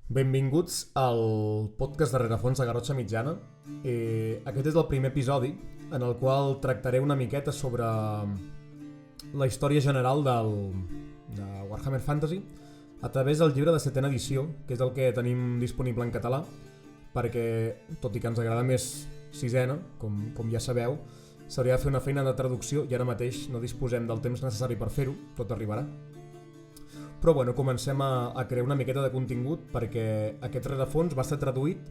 Benvinguts al podcast de Rerefons de Garrotxa Mitjana. Aquest és el primer episodi en el qual tractaré una miqueta sobre la història general de Warhammer Fantasy a través del llibre de setena edició, que és el que tenim disponible en català, perquè, tot i que ens agrada més sisena, com ja sabeu, s'hauria de fer una feina de traducció i ara mateix no disposem del temps necessari per fer-ho, tot arribarà. Però bueno, comencem a crear una miqueta de contingut perquè aquest rerefons va ser traduït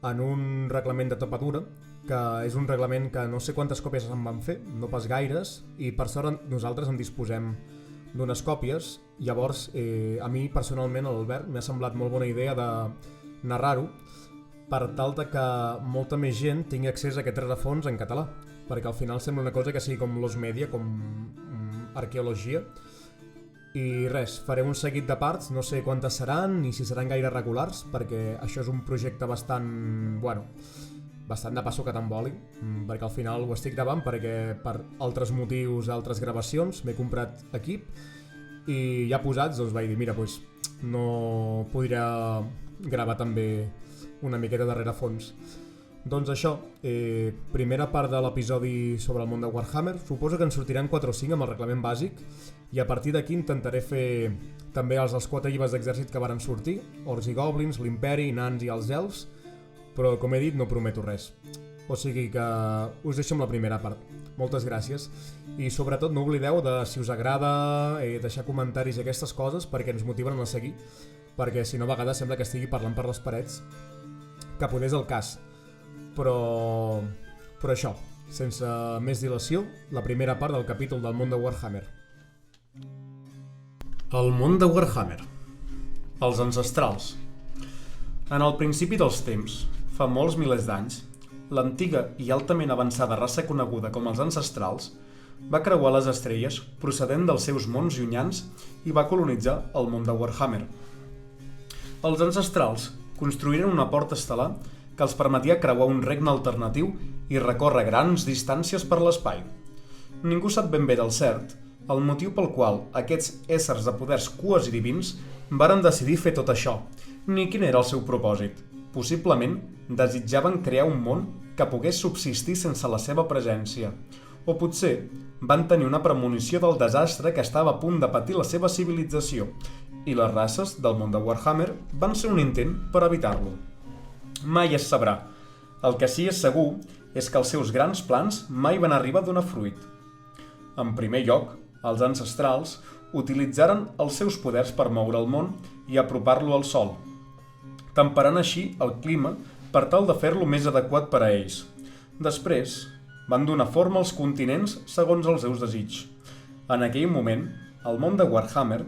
en un reglament de tapa dura, que és un reglament que no sé quantes còpies se'n van fer, no pas gaires, i per sort nosaltres en disposem d'unes còpies. Llavors, a mi personalment, a l'Albert, m'ha semblat molt bona idea de narrar-ho per tal de que molta més gent tingui accés a aquest rerefons en català, perquè al final sembla una cosa que sigui com l'os media, com arqueologia. I res, faré un seguit de parts, no sé quantes seran ni si seran gaire regulars, perquè això és un projecte bastant de passo que t'emboli, perquè al final ho estic gravant perquè per altres motius, altres gravacions, m'he comprat equip i ja posats doncs vaig dir, mira, doncs no podria gravar també una miqueta de rerefons. Doncs això, primera part de l'episodi sobre el món de Warhammer. Suposo que en sortiran 4 o 5 amb el reglament bàsic i a partir d'aquí intentaré fer també els 4 llibres d'exèrcit que varen sortir, Orcs i Goblins, l'Imperi, Nans i els Elfs, però com he dit no prometo res. O sigui que us deixo amb la primera part. Moltes gràcies i sobretot no oblideu de, si us agrada, deixar comentaris i aquestes coses perquè ens motiven a seguir, perquè si no a vegades sembla que estigui parlant per les parets, que poder és el cas. Però això, sense més dilació, la primera part del capítol del món de Warhammer. El món de Warhammer. Els ancestrals. En el principi dels temps, fa molts milers d'anys, l'antiga i altament avançada raça coneguda com els ancestrals va creuar les estrelles procedent dels seus mons llunyans i va colonitzar el món de Warhammer. Els ancestrals construïren una porta estel·lar que els permetia creuar un regne alternatiu i recórrer grans distàncies per l'espai. Ningú sap ben bé del cert el motiu pel qual aquests éssers de poders quasi divins varen decidir fer tot això, ni quin era el seu propòsit. Possiblement desitjaven crear un món que pogués subsistir sense la seva presència, o potser van tenir una premonició del desastre que estava a punt de patir la seva civilització, i les races del món de Warhammer van ser un intent per evitar-lo. Mai es sabrà. El que sí és segur és que els seus grans plans mai van arribar a donar fruit. En primer lloc, els ancestrals utilitzaren els seus poders per moure el món i apropar-lo al sol, temperant així el clima per tal de fer-lo més adequat per a ells. Després, van donar forma als continents segons els seus desigs. En aquell moment, el món de Warhammer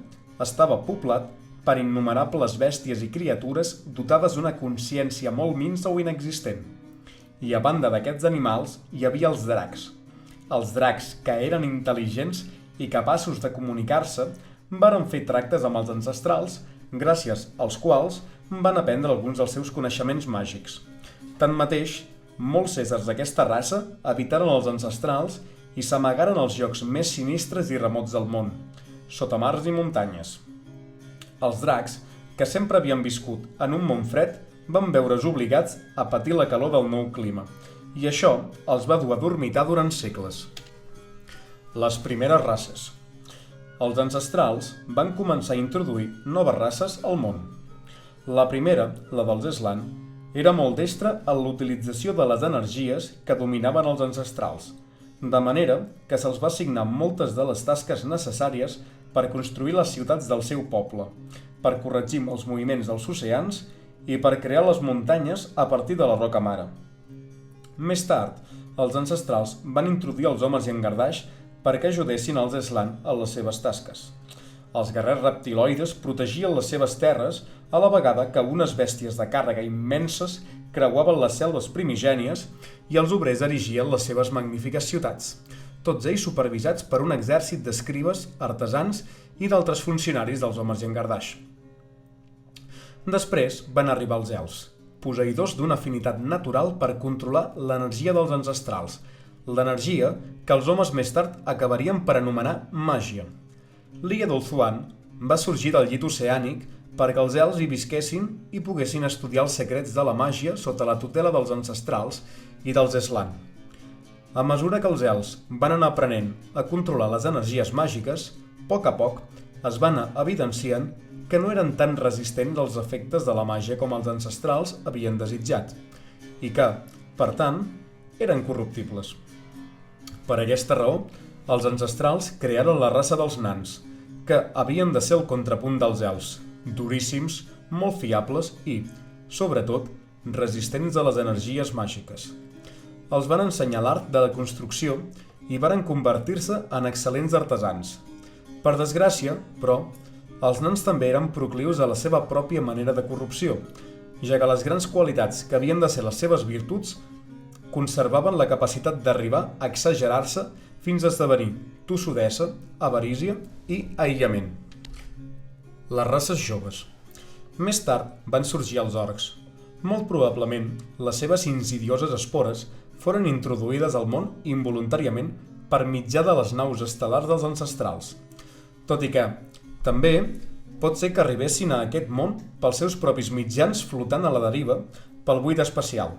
estava poblat per innumerables bèsties i criatures dotades d'una consciència molt minsa o inexistent. I a banda d'aquests animals hi havia els dracs. Els dracs, que eren intel·ligents i capaços de comunicar-se, varen fer tractes amb els ancestrals, gràcies als quals van aprendre alguns dels seus coneixements màgics. Tanmateix, molts éssers d'aquesta raça evitaren els ancestrals i s'amagaren als llocs més sinistres i remots del món, sota mars i muntanyes. Els dracs, que sempre havien viscut en un món fred, van veure's obligats a patir la calor del nou clima, i això els va dur a dormitar durant segles. Les primeres races. Els ancestrals van començar a introduir noves races al món. La primera, la dels Eslan, era molt destra en l'utilització de les energies que dominaven els ancestrals, de manera que se'ls va assignar moltes de les tasques necessàries per construir les ciutats del seu poble, per corregir els moviments dels oceans i per crear les muntanyes a partir de la roca mare. Més tard, els ancestrals van introduir els homes llangardaix perquè ajudessin els Eslan en les seves tasques. Els guerrers reptiloides protegien les seves terres a la vegada que unes bèsties de càrrega immenses creuaven les selves primigènies i els obrers erigien les seves magnífiques ciutats, tots ells supervisats per un exèrcit d'escribes, artesans i d'altres funcionaris dels homes llangardaix. Després van arribar els elfs, posseïdors d'una afinitat natural per controlar l'energia dels ancestrals, l'energia que els homes més tard acabarien per anomenar màgia. L'illa d'Ulthuan va sorgir del llit oceànic perquè els elfs hi visquessin i poguessin estudiar els secrets de la màgia sota la tutela dels ancestrals i dels Eslan. A mesura que els elfs van anar aprenent a controlar les energies màgiques, a poc es van anar evidenciant que no eren tan resistents als efectes de la màgia com els ancestrals havien desitjat, i que, per tant, eren corruptibles. Per aquesta raó, els ancestrals crearen la raça dels nans, que havien de ser el contrapunt dels elfs, duríssims, molt fiables i, sobretot, resistents a les energies màgiques. Els van ensenyar l'art de la construcció i varen convertir-se en excel·lents artesans. Per desgràcia, però, els nans també eren proclius a la seva pròpia manera de corrupció, ja que les grans qualitats que havien de ser les seves virtuts conservaven la capacitat d'arribar a exagerar-se fins a esdevenir tossudesa, avarícia i aïllament. Les races joves. Més tard van sorgir els orcs. Molt probablement, les seves insidioses espores foren introduïdes al món involuntàriament per mitjà de les naus estel·lars dels ancestrals. Tot i que, també, pot ser que arribessin a aquest món pels seus propis mitjans flotant a la deriva pel buit espacial.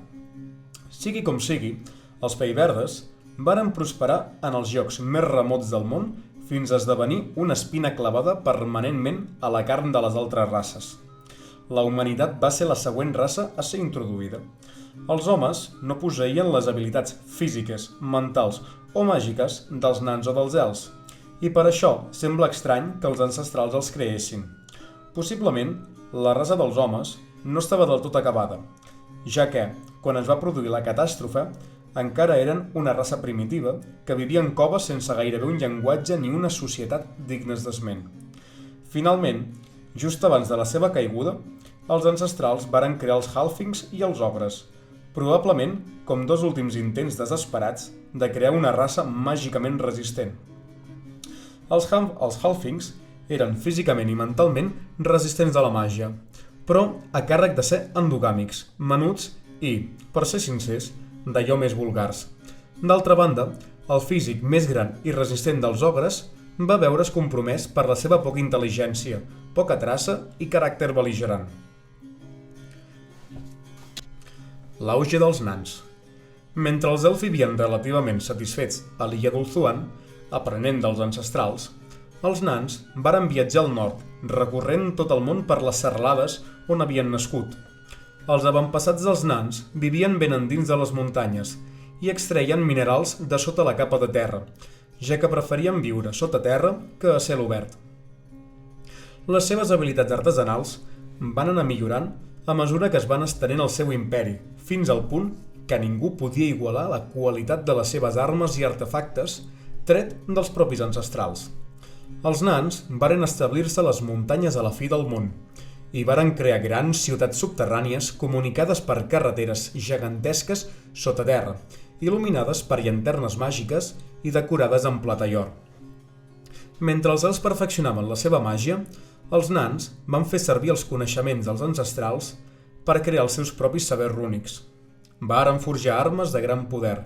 Sigui com sigui, els pellverdes varen prosperar en els llocs més remots del món fins a esdevenir una espina clavada permanentment a la carn de les altres races. La humanitat va ser la següent raça a ser introduïda. Els homes no posseïen les habilitats físiques, mentals o màgiques dels nans o dels elfs, i per això sembla estrany que els ancestrals els creessin. Possiblement, la raça dels homes no estava del tot acabada, ja que, quan es va produir la catàstrofe, encara eren una raça primitiva que vivia en coves sense gairebé un llenguatge ni una societat dignes d'esment. Finalment, just abans de la seva caiguda, els ancestrals varen crear els Halflings i els ogres, probablement com dos últims intents desesperats de crear una raça màgicament resistent. Els Halflings eren físicament i mentalment resistents a la màgia, però a càrrec de ser endogàmics, menuts i, per ser sincers, d'allò més vulgars. D'altra banda, el físic més gran i resistent dels ogres va veure's compromès per la seva poca intel·ligència, poca traça i caràcter bel·ligerant. L'auge dels nans. Mentre els elfs vivien relativament satisfets a l'illa d'Ulthuan, aprenent dels ancestrals, els nans varen viatjar al nord, recorrent tot el món per les serralades on havien nascut. Els avantpassats dels nans vivien ben endins de les muntanyes i extreien minerals de sota la capa de terra, ja que preferien viure sota terra que a cel obert. Les seves habilitats artesanals van anar millorant a mesura que es van estenent el seu imperi, fins al punt que ningú podia igualar la qualitat de les seves armes i artefactes tret dels propis ancestrals. Els nans varen establir-se a les muntanyes a la fi del món i varen crear grans ciutats subterrànies comunicades per carreteres gegantesques sota terra, il·luminades per llanternes màgiques i decorades en plata i or. Mentre els elfs perfeccionaven la seva màgia, els nans van fer servir els coneixements dels ancestrals per crear els seus propis sabers rúnics. Varen forjar armes de gran poder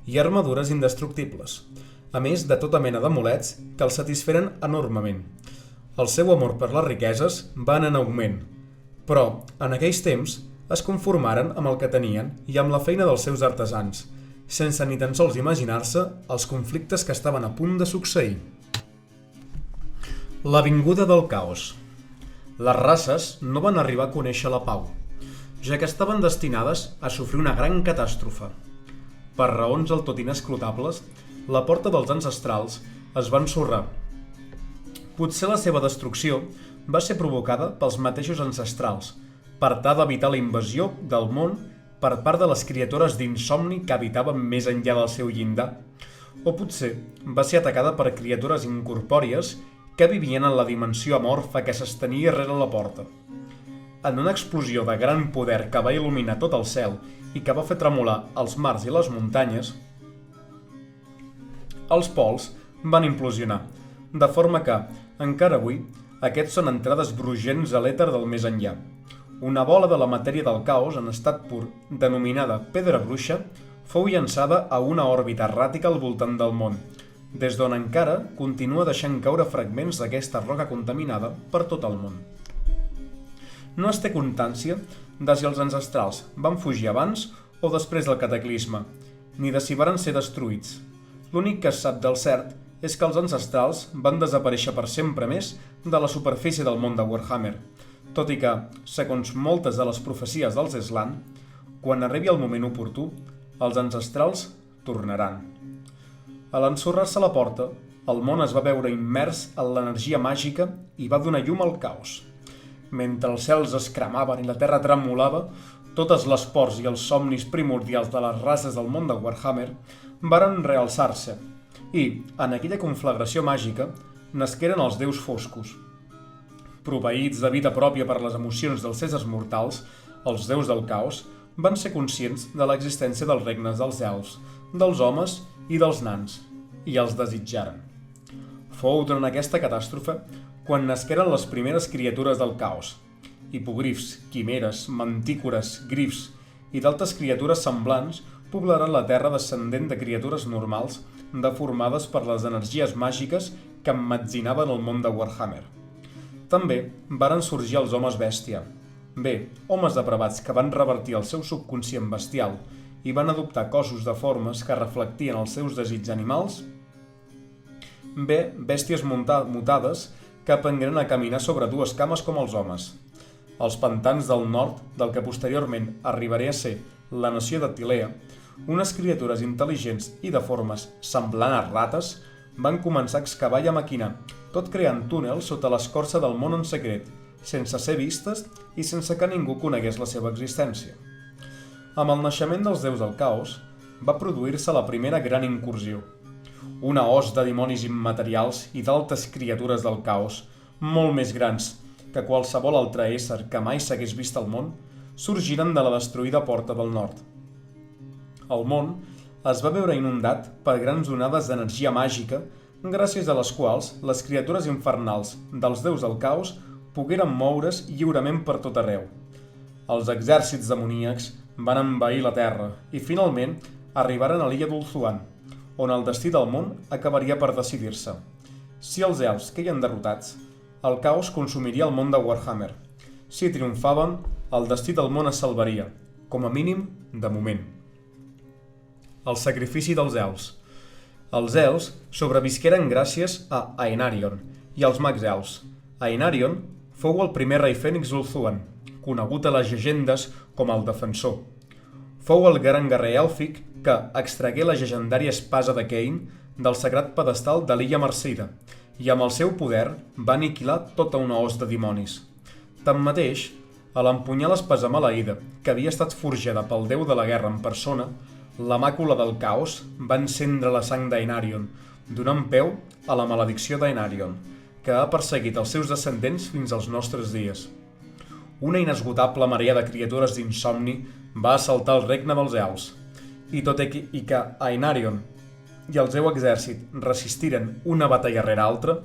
i armadures indestructibles, a més de tota mena d'amulets que els satisferen enormement. El seu amor per les riqueses va anar en augment, però, en aquells temps, es conformaren amb el que tenien i amb la feina dels seus artesans, sense ni tan sols imaginar-se els conflictes que estaven a punt de succeir. La vinguda del caos. Les races no van arribar a conèixer la pau, ja que estaven destinades a sofrir una gran catàstrofe. Per raons del tot inescrutables, la porta dels ancestrals es va ensorrar. Potser la seva destrucció va ser provocada pels mateixos ancestrals, per tal d'evitar la invasió del món per part de les criatures d'insomni que habitaven més enllà del seu llindar, o potser va ser atacada per criatures incorpòries que vivien en la dimensió amorfa que s'estenia rere la porta. En una explosió de gran poder que va il·luminar tot el cel i que va fer tremolar els mars i les muntanyes, els pols van implosionar, de forma que, encara avui, aquests són entrades brugents a l'èter del més enllà. Una bola de la matèria del caos en estat pur, denominada Pedra Bruixa, fou llançada a una òrbita erràtica al voltant del món, des d'on encara continua deixant caure fragments d'aquesta roca contaminada per tot el món. No es té constància de si els ancestrals van fugir abans o després del cataclisme, ni de si varen ser destruïts. L'únic que es sap del cert és que els ancestrals van desaparèixer per sempre més de la superfície del món de Warhammer, tot i que, segons moltes de les profecies dels Slann, quan arribi el moment oportú, els ancestrals tornaran. A l'ensorrar-se la porta, el món es va veure immers en l'energia màgica i va donar llum al caos. Mentre els cels es cremaven i la terra tremolava, totes les pors i els somnis primordials de les races del món de Warhammer varen realçar-se i, en aquella conflagració màgica, nasqueren els déus foscos. Proveïts de vida pròpia per les emocions dels éssers mortals, els déus del caos van ser conscients de l'existència dels regnes dels elfs, dels homes i dels nans, i els desitjaren. Fou durant aquesta catàstrofe quan nasqueren les primeres criatures del caos, hipogrifs, quimeres, mantícores, grifs i d'altres criatures semblants poblaren la terra descendent de criatures normals deformades per les energies màgiques que emmagatzinaven el món de Warhammer. També varen sorgir els homes bèstia. Bé, homes depravats que van revertir el seu subconscient bestial i van adoptar cossos de formes que reflectien els seus desigs animals. Bé, bèsties mutades que aprengueren a caminar sobre dues cames com els homes. Als pantans del nord, del que posteriorment arribaria a ser la nació de Tilea, unes criatures intel·ligents i de formes semblant a rates van començar a excavar i a maquinar, tot creant túnels sota l'escorça del món en secret, sense ser vistes i sense que ningú conegués la seva existència. Amb el naixement dels déus del caos, va produir-se la primera gran incursió. Una host de dimonis immaterials i d'altres criatures del caos, molt més grans que qualsevol altre ésser que mai s'hagués vist al món, sorgiren de la destruïda Porta del Nord. El món es va veure inundat per grans onades d'energia màgica, gràcies a les quals les criatures infernals dels déus del caos pogueren moure's lliurement per tot arreu. Els exèrcits demoníacs van envair la terra i, finalment, arribaren a l'illa d'Ulthuan, on el destí del món acabaria per decidir-se. Si els elfs queien derrotats, el caos consumiria el món de Warhammer. Si triomfaven, el destí del món es salvaria, com a mínim, de moment. El sacrifici dels elfs. Els elfs sobrevisqueren gràcies a Aenarion i als mags elfs. Aenarion fou el primer rei fènix d'Ulthuan, conegut a les llegendes com el Defensor. Fou el gran guerrer èlfic que extragué la llegendària espasa de Cain del sagrat pedestal de l'illa Marcida i amb el seu poder va aniquilar tota una host de dimonis. Tanmateix, a l'empunyar l'espasa maleïda, que havia estat forjada pel déu de la guerra en persona, la màcula del caos va encendre la sang d'Aenarion, donant peu a la maledicció d'Aenarion, que ha perseguit els seus descendents fins als nostres dies. Una inesgotable marea de criatures d'insomni va assaltar el regne dels elfs, i tot i que Aenarion i el seu exèrcit resistiren una batalla rere altra,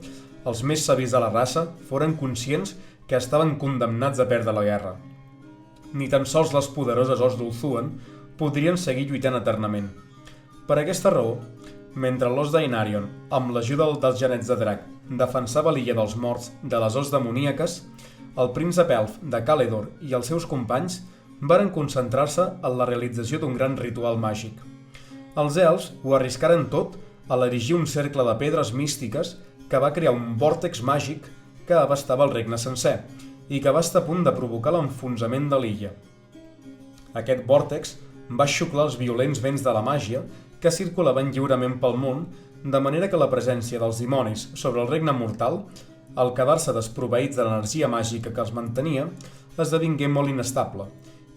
els més savis de la raça foren conscients que estaven condemnats a perdre la guerra. Ni tan sols les poderoses hosts d'Ulthuan podrien seguir lluitant eternament. Per aquesta raó, mentre l'os d'Aenarion, amb l'ajuda dels genets de drac, defensava l'illa dels morts de les hosts demoníaques, el príncep elf de Caledor i els seus companys varen concentrar-se en la realització d'un gran ritual màgic. Els elfs ho arriscaren tot a l'erigir un cercle de pedres místiques que va crear un vòrtex màgic que abastava el regne sencer i que va estar a punt de provocar l'enfonsament de l'illa. Aquest vòrtex va xuclar els violents vents de la màgia que circulaven lliurement pel món, de manera que la presència dels dimonis sobre el regne mortal, al quedar-se desproveïts de l'energia màgica que els mantenia, esdevingué molt inestable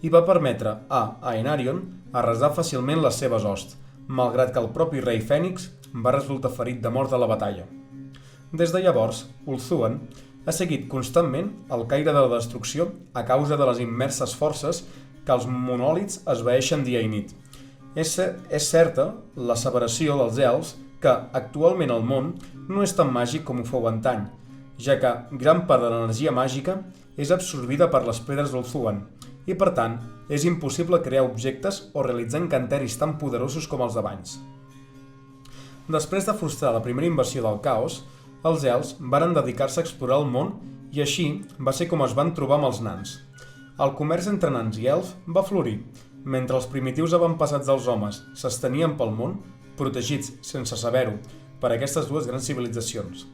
i va permetre a Aenarion arrasar fàcilment les seves hosts, malgrat que el propi rei Fènix va resultar ferit de mort a la batalla. Des de llavors, Ulthuan ha seguit constantment el caire de la destrucció a causa de les immerses forces que els monòlits esvaeixen dia i nit. És certa l'asseveració dels elfs que actualment el món no és tan màgic com ho fou antany, ja que gran part de l'energia màgica és absorbida per les pedres d'Ulthuan i, per tant, és impossible crear objectes o realitzar encanteris tan poderosos com els d'abans. Després de frustrar la primera invasió del caos, els elfs varen dedicar-se a explorar el món i així va ser com es van trobar amb els nans. El comerç entre nans i elf va florir, mentre els primitius avantpassats dels homes s'estenien pel món, protegits, sense saber-ho, per aquestes dues grans civilitzacions.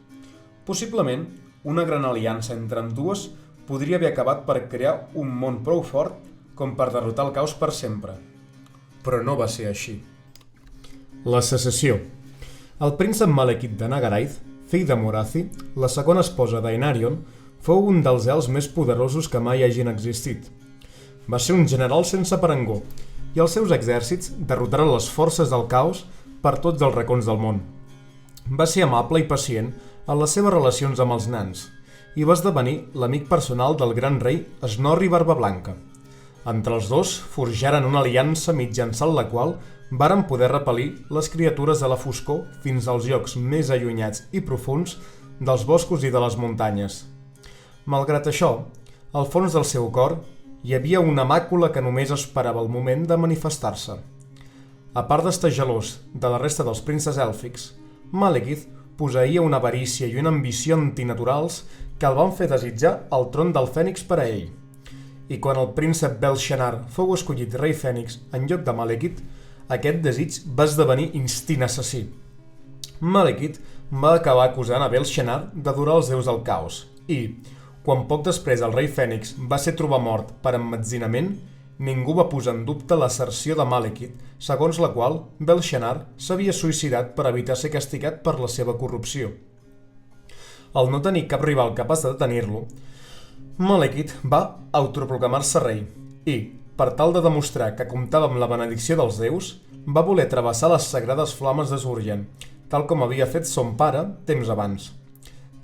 Possiblement, una gran aliança entre ambdues podria haver acabat per crear un món prou fort com per derrotar el caos per sempre. Però no va ser així. La secessió. El príncep Malekith de Nagaraith, fill de Morathi, la segona esposa d'Aenarion, fou un dels elfs més poderosos que mai hagin existit. Va ser un general sense parangó, i els seus exèrcits derrotaren les forces del caos per tots els racons del món. Va ser amable i pacient en les seves relacions amb els nans, i va esdevenir l'amic personal del gran rei Snorri Barbablanca. Entre els dos forjaren una aliança mitjançant la qual varen poder repel·lir les criatures de la foscor fins als llocs més allunyats i profuns dels boscos i de les muntanyes. Malgrat això, al fons del seu cor hi havia una màcula que només esperava el moment de manifestar-se. A part d'estar gelós de la resta dels prínceps èlfics, Malekith posseïa una avarícia i una ambició antinaturals que el van fer desitjar el tron del Fènix per a ell. I quan el príncep Belshazzar fou escollit rei Fènix en lloc de Malekith, aquest desig va esdevenir instint assassí. Malekith va acabar acusant a Belshazzar d'adorar els déus del caos i, quan poc després el rei Fènix va ser trobat mort per emmetzinament, ningú va posar en dubte l'asserció de Malekith, segons la qual Belshazzar s'havia suïcidat per evitar ser castigat per la seva corrupció. Al no tenir cap rival capaç de detenir-lo, Malekith va autoproclamar-se rei i, per tal de demostrar que comptava amb la benedicció dels déus, va voler travessar les sagrades flames de Surgen, tal com havia fet son pare temps abans.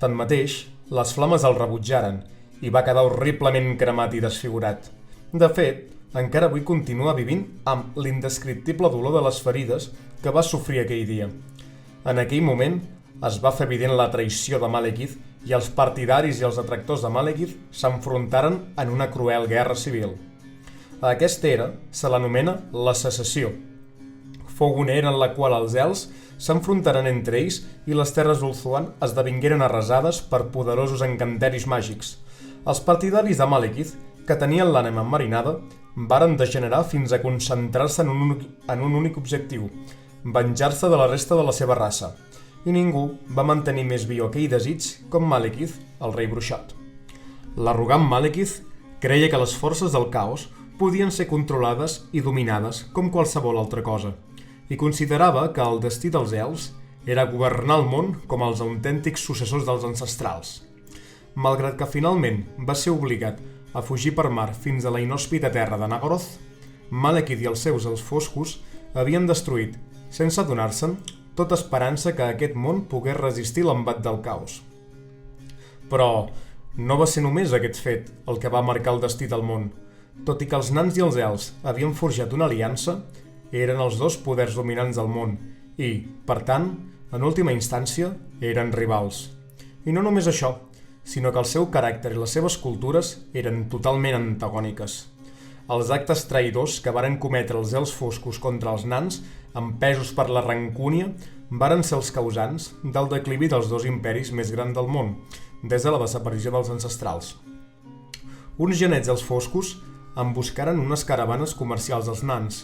Tanmateix, les flames el rebutjaren i va quedar horriblement cremat i desfigurat. De fet, encara avui continua vivint amb l'indescriptible dolor de les ferides que va sofrir aquell dia. En aquell moment, es va fer evident la traïció de Malekith i els partidaris i els detractors de Malekith s'enfrontaren en una cruel guerra civil. A aquesta era se l'anomena la secessió. Fou una era en la qual els elfs s'enfrontaren entre ells i les terres d'Ulthuan esdevingueren arrasades per poderosos encanteris màgics. Els partidaris de Malekith, que tenien l'ànima enmarinada, varen degenerar fins a concentrar-se en un únic objectiu, venjar-se de la resta de la seva raça, i ningú va mantenir més viu aquell desig com Malekith, el rei bruixot. L'arrogant Malekith creia que les forces del caos podien ser controlades i dominades com qualsevol altra cosa, i considerava que el destí dels elfs era governar el món com els autèntics successors dels ancestrals. Malgrat que finalment va ser obligat a fugir per mar fins a la inhòspita terra de Nagoroth, Malekith i els seus elfs foscos havien destruït, sense adonar-se'n, tota esperança que aquest món pogués resistir l'embat del caos. Però no va ser només aquest fet el que va marcar el destí del món. Tot i que els nans i els elfs havien forjat una aliança, eren els dos poders dominants del món i, per tant, en última instància, eren rivals. I no només això, sinó que el seu caràcter i les seves cultures eren totalment antagòniques. Els actes traïdors que varen cometre els elfs foscos contra els nans, empesos per la rancúnia, varen ser els causants del declivi dels dos imperis més grans del món, des de la desaparició dels ancestrals. Uns genets elfs foscos emboscaren unes caravanes comercials dels nans,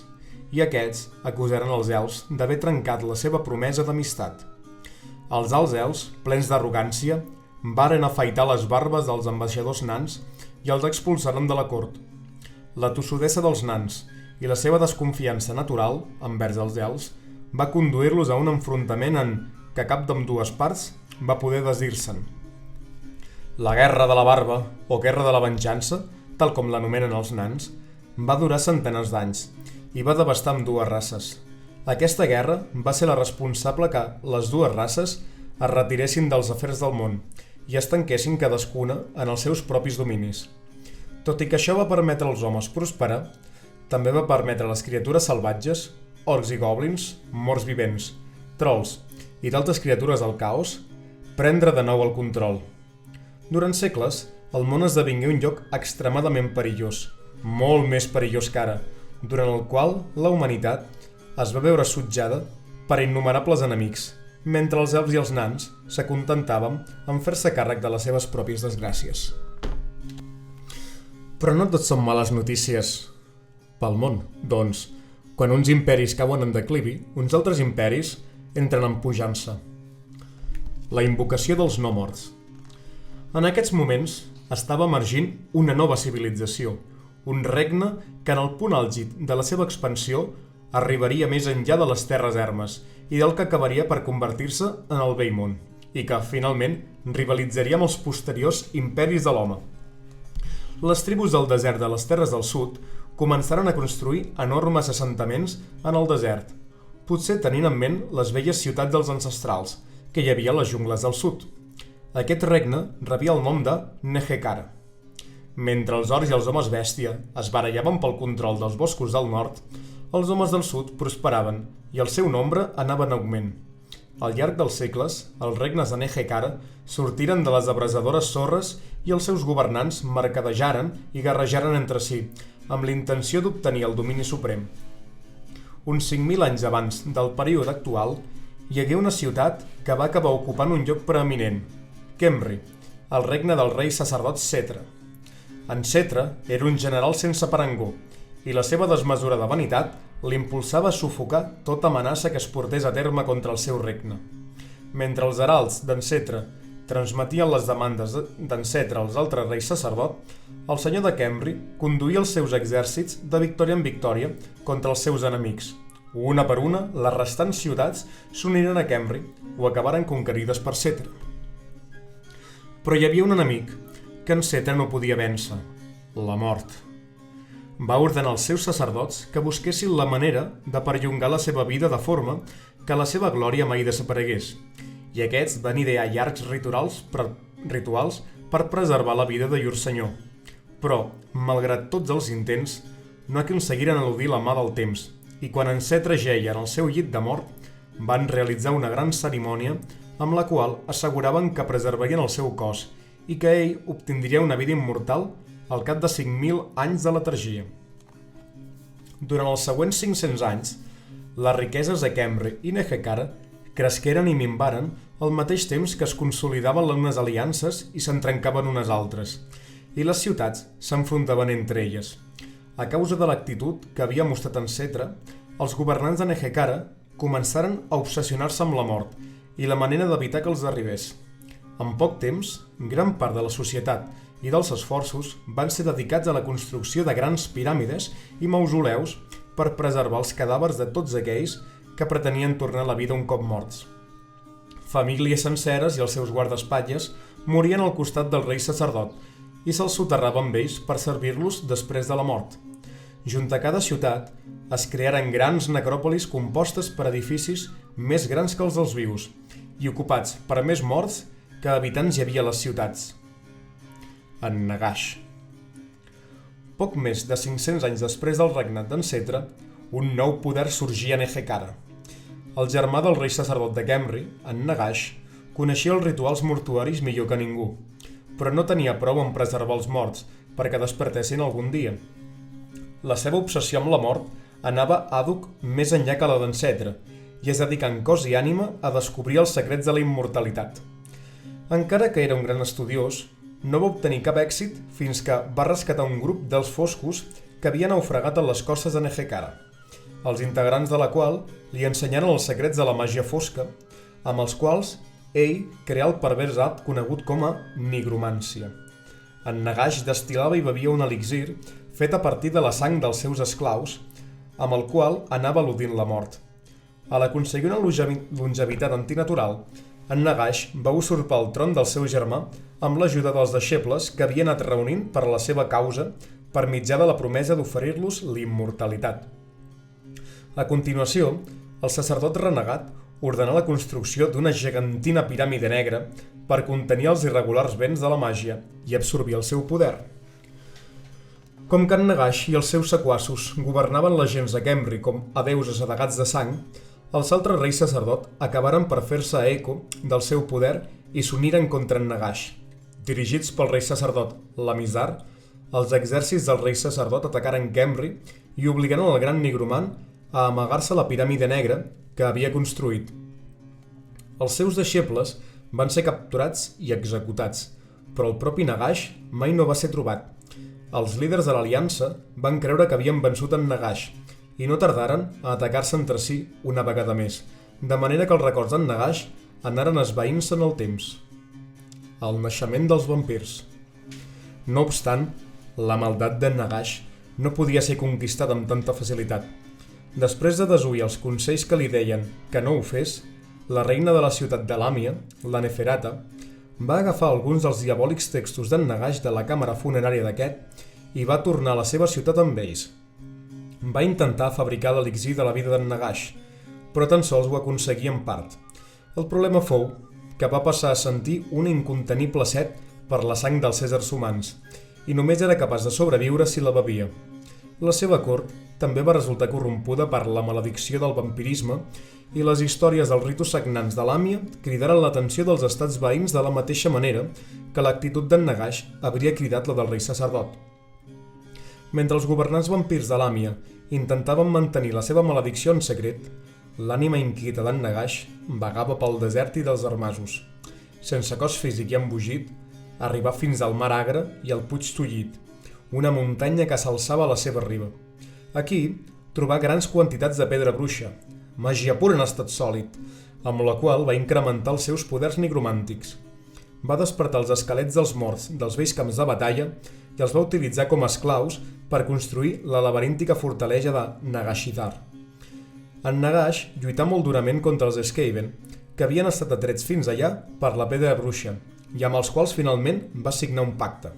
i aquests acusaren els elfs d'haver trencat la seva promesa d'amistat. Els alts elfs, plens d'arrogància, varen afaitar les barbes dels ambaixadors nans i els expulsaren de la cort. La tossudesa dels nans i la seva desconfiança natural envers els elfs va conduir-los a un enfrontament en què cap d'ambdues parts va poder desdir-se'n. La Guerra de la Barba, o Guerra de la Venjança, tal com l'anomenen els nans, va durar centenars d'anys i va devastar ambdues races. Aquesta guerra va ser la responsable que les dues races es retiressin dels afers del món i es tanquessin cadascuna en els seus propis dominis. Tot i que això va permetre als homes prosperar, també va permetre a les criatures salvatges, orcs i goblins, morts vivents, trolls i d'altres criatures del caos, prendre de nou el control. Durant segles, el món esdevingué un lloc extremadament perillós, molt més perillós que ara, durant el qual la humanitat es va veure assetjada per innumerables enemics, mentre els elfs i els nans s'acontentaven en fer-se càrrec de les seves pròpies desgràcies. Però no tot són males notícies pel món, doncs, quan uns imperis cauen en declivi, uns altres imperis entren en pujança. La invocació dels no morts. En aquests moments estava emergint una nova civilització, un regne que en el punt àlgid de la seva expansió arribaria més enllà de les terres ermes i del que acabaria per convertir-se en el vell món, i que, finalment, rivalitzaria amb els posteriors imperis de l'home. Les tribus del desert de les terres del sud començaren a construir enormes assentaments en el desert, potser tenint en ment les velles ciutats dels ancestrals que hi havia a les jungles del sud. Aquest regne rebia el nom de Nehekhara. Mentre els orcs i els homes bèstia es barallaven pel control dels boscos del nord, els homes del sud prosperaven i el seu nombre anava en augment. Al llarg dels segles, els regnes de Nehekhara sortiren de les abrasadores sorres i els seus governants mercadejaren i guerrejaren entre si, amb l'intenció d'obtenir el domini suprem. Uns 5.000 anys abans del període actual, hi hagué una ciutat que va acabar ocupant un lloc preeminent, Khemri, el regne del rei sacerdot Setra. En Setra era un general sense parangó, i la seva desmesurada vanitat l'impulsava a sufocar tota amenaça que es portés a terme contra el seu regne. Mentre els heralds d'en Setra transmetien les demandes d'en Setra als altres reis sacerdot, el senyor de Khemri conduïa els seus exèrcits de victòria en victòria contra els seus enemics. Una per una, les restants ciutats s'uniren a Khemri o acabaren conquerides per Setra. Però hi havia un enemic que en Setra no podia vèncer, la mort. Va ordenar als seus sacerdots que busquessin la manera de perllongar la seva vida de forma que la seva glòria mai desaparegués, i aquests van idear llargs rituals per preservar la vida de llur senyor. Però, malgrat tots els intents, no aconseguiren eludir la mà del temps, i quan en Setra jeia en el seu llit de mort, van realitzar una gran cerimònia amb la qual asseguraven que preservarien el seu cos i que ell obtindria una vida immortal al cap de 5.000 anys de letargia. Durant els següents 500 anys, les riqueses de Khemri i Nehekhara cresqueren i minvaren al mateix temps que es consolidaven unes aliances i se'n trencaven unes altres, i les ciutats s'enfrontaven entre elles. A causa de l'actitud que havia mostrat en Setra, els governants de Nehekhara començaren a obsessionar-se amb la mort i la manera d'evitar que els arribés. En poc temps, gran part de la societat i dels esforços van ser dedicats a la construcció de grans piràmides i mausoleus per preservar els cadàvers de tots aquells que pretenien tornar a la vida un cop morts. Famílies senceres i els seus guardaespatlles morien al costat del rei sacerdot i se'ls soterrava amb ells per servir-los després de la mort. Junt a cada ciutat es crearen grans necròpolis compostes per edificis més grans que els dels vius i ocupats per més morts que habitants hi havia a les ciutats. En Nagash. Poc més de 500 anys després del regnat d'en Setra, un nou poder sorgia a Nehekhara. El germà del rei sacerdot de Khemri, en Nagash, coneixia els rituals mortuaris millor que ningú, però no tenia prou en preservar els morts perquè despertessin algun dia. La seva obsessió amb la mort anava àdhuc més enllà que la d'en Setra i es dedicà en cos i ànima a descobrir els secrets de la immortalitat. Encara que era un gran estudiós, no va obtenir cap èxit fins que va rescatar un grup dels foscos que havia naufragat a les costes de Nehekhara, els integrants de la qual li ensenyaren els secrets de la màgia fosca, amb els quals ell creà el pervers art conegut com a nigromància. En Nagash destil·lava i bevia un elixir fet a partir de la sang dels seus esclaus, amb el qual anava eludint la mort. A l'aconseguir una longevitat antinatural, en Nagash va usurpar el tron del seu germà amb l'ajuda dels deixebles que havia anat reunint per a la seva causa per mitjà de la promesa d'oferir-los l'immortalitat. A continuació, el sacerdot renegat ordenà la construcció d'una gegantina piràmide negra per contenir els irregulars vents de la màgia i absorbir el seu poder. Com que en Nagash i els seus sequassos governaven les gens de Khemri com a déus assedegats de sang, els altres reis sacerdot acabaren per fer-se eco del seu poder i s'uniren contra en Nagash. Dirigits pel rei sacerdot Lamizar, els exèrcits del rei sacerdot atacaren Khemri i obligaren el gran nigromant a amagar-se a la piràmide negra que havia construït. Els seus deixebles van ser capturats i executats, però el propi Nagash mai no va ser trobat. Els líders de l'aliança van creure que havien vençut en Nagash i no tardaren a atacar-se entre si una vegada més, de manera que els records d'en Nagash anaren esvaint-se en el temps. El naixement dels vampirs. No obstant, la maldat d'en Nagash no podia ser conquistada amb tanta facilitat. Després de desoir els consells que li deien que no ho fes, la reina de la ciutat de Làmia, la Neferata, va agafar alguns dels diabòlics textos d'en Nagash de la càmera funerària d'aquest i va tornar a la seva ciutat amb ells. Va intentar fabricar l'elixir de la vida d'en Nagash, però tan sols ho aconseguia en part. El problema fou que va passar a sentir un incontenible set per la sang dels éssers humans i només era capaç de sobreviure si la bevia. La seva cort també va resultar corrompuda per la maledicció del vampirisme i les històries dels ritus sagnants de Làmia cridaren l'atenció dels estats veïns de la mateixa manera que l'actitud d'en Nagash hauria cridat la del rei sacerdot. Mentre els governants vampirs de Làmia intentaven mantenir la seva maledicció en secret, l'ànima inquieta d'en Nagash vagava pel desert i dels armasos. Sense cos físic i embogit, arribà fins al mar Agre i al Puig Tullit, una muntanya que s'alçava a la seva riba. Aquí trobà grans quantitats de pedra bruixa, màgia pura en estat sòlid, amb la qual va incrementar els seus poders nigromàntics. Va despertar els esquelets dels morts dels vells camps de batalla i els va utilitzar com a esclaus per construir la laberíntica fortalesa de Nagashidar. En Nagash lluità molt durament contra els Skaven, que havien estat atrets fins allà per la pedra bruixa, i amb els quals finalment va signar un pacte.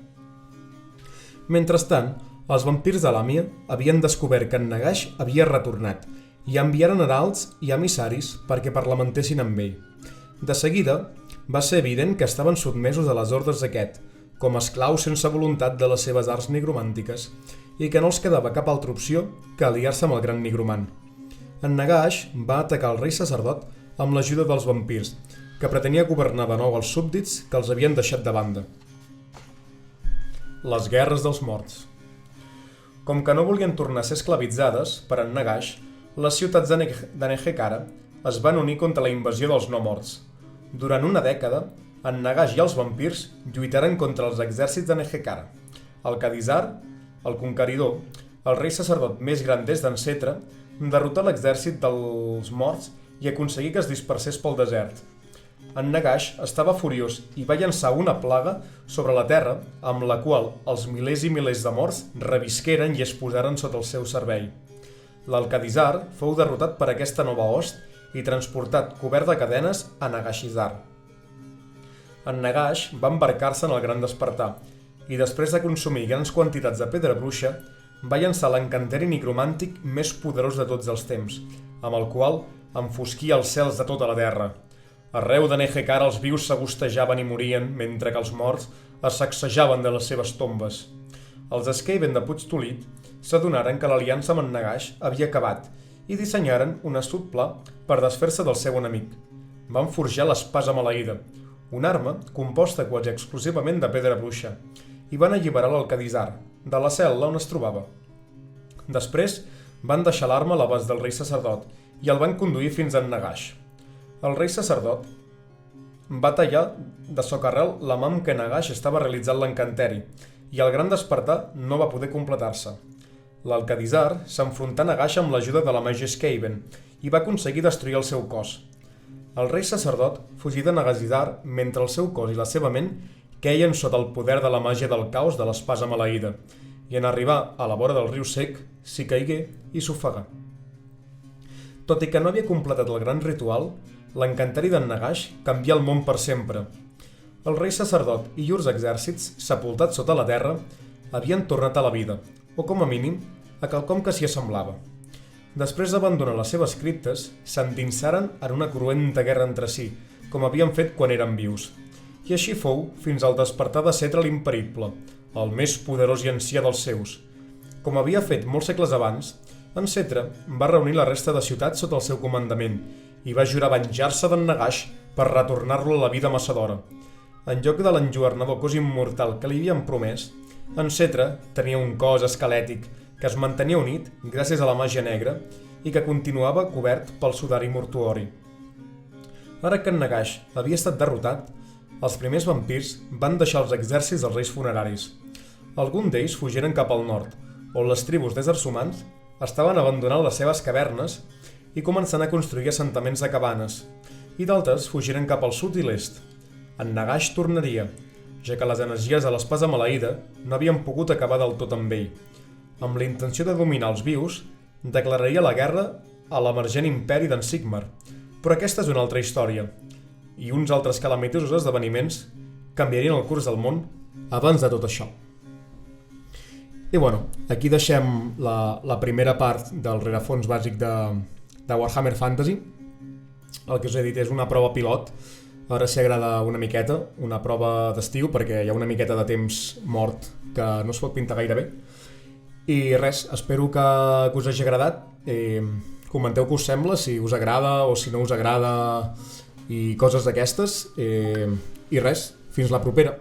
Mentrestant, els vampirs de Làmia havien descobert que en Nagash havia retornat i enviaren heralds i emissaris perquè parlamentessin amb ell. De seguida, va ser evident que estaven sotmesos a les ordres d'aquest, com a esclaus sense voluntat de les seves arts nigromàntiques, i que no els quedava cap altra opció que aliar-se amb el gran nigromant. En Nagash va atacar el rei sacerdot amb l'ajuda dels vampirs, que pretenia governar de nou els súbdits que els havien deixat de banda. Les guerres dels morts. Com que no volien tornar a ser esclavitzades per en Nagash, les ciutats de Nehekhara es van unir contra la invasió dels no morts. Durant una dècada, en Nagash i els vampirs lluitaren contra els exèrcits de Nehekhara. El Khadizar, el conqueridor, el rei sacerdot més gran des d'en Cetra, derrotà l'exèrcit dels morts i aconseguí que es dispersés pel desert. En Nagash estava furiós i va llançar una plaga sobre la terra amb la qual els milers i milers de morts revisqueren i es posaren sota el seu servei. L'Alcadizar fou derrotat per aquesta nova host i transportat cobert de cadenes a Nagashizar. En Nagash va embarcar-se en el Gran Despertar i després de consumir grans quantitats de pedra bruixa va llançar l'encanteri nigromàntic més poderós de tots els temps, amb el qual enfosquia els cels de tota la terra. Arreu de Nehekhara els vius s'agostejaven i morien, mentre que els morts es sacsejaven de les seves tombes. Els Skaven de Puig Tullit s'adonaren que l'aliança amb en Nagash havia acabat i dissenyaren un astut pla per desfer-se del seu enemic. Van forjar l'espasa maleïda, una arma composta quasi exclusivament de pedra bruixa, i van alliberar l'Alcadizar, de la cel·la on es trobava. Després van deixar l'arma a l'abast del rei sacerdot i el van conduir fins a en Nagash. El rei sacerdot va tallar de socarrel la mà amb què Nagash estava realitzant l'encanteri i el Gran Despertar no va poder completar-se. L'Alcadizar s'enfrontà a Nagash amb l'ajuda de la màgia Skaven i va aconseguir destruir el seu cos. El rei sacerdot fugí de Nagashizar mentre el seu cos i la seva ment queien sota el poder de la màgia del caos de l'espasa maleïda i en arribar a la vora del riu sec s'hi caigué i s'ofegà. Tot i que no havia completat el gran ritual, l'encanteri d'en Nagash canvià el món per sempre. El rei sacerdot i llurs exèrcits, sepultats sota la terra, havien tornat a la vida, o com a mínim, a quelcom que s'hi assemblava. Després d'abandonar les seves criptes, s'endinsaren en una cruenta guerra entre si, com havien fet quan eren vius. I així fou fins al despertar de Cetra l'Imperible, el més poderós i ancià dels seus. Com havia fet molts segles abans, en Cetra va reunir la resta de ciutats sota el seu comandament i va jurar venjar-se d'en Nagash per retornar-lo a la vida massa d'hora. En lloc de l'enlluernador cos immortal que li havien promès, en Cetra tenia un cos esquelètic que es mantenia unit gràcies a la màgia negra i que continuava cobert pel sudari mortuori. Ara que en Nagash havia estat derrotat, els primers vampirs van deixar els exèrcits dels reis funeraris. Alguns d'ells fugiren cap al nord, on les tribus d'éssers humans estaven abandonant les seves cavernes i començant a construir assentaments de cabanes, i d'altres fugiren cap al sud i l'est. En Nagash tornaria, ja que les energies de l'espasa maleïda no havien pogut acabar del tot amb ell. Amb la intenció de dominar els vius, declararia la guerra a l'emergent imperi d'en Sigmar, però aquesta és una altra història, i uns altres calamitosos esdeveniments canviarien el curs del món abans de tot això. I bueno, aquí deixem la primera part del rerefons bàsic de Warhammer Fantasy. El que us he dit és una prova pilot, a veure si agrada una miqueta, una prova d'estiu, perquè hi ha una miqueta de temps mort que no es pot pintar gaire bé. I res, espero que us hagi agradat. Comenteu què us sembla, si us agrada o si no us agrada i coses d'aquestes. I res, fins la propera.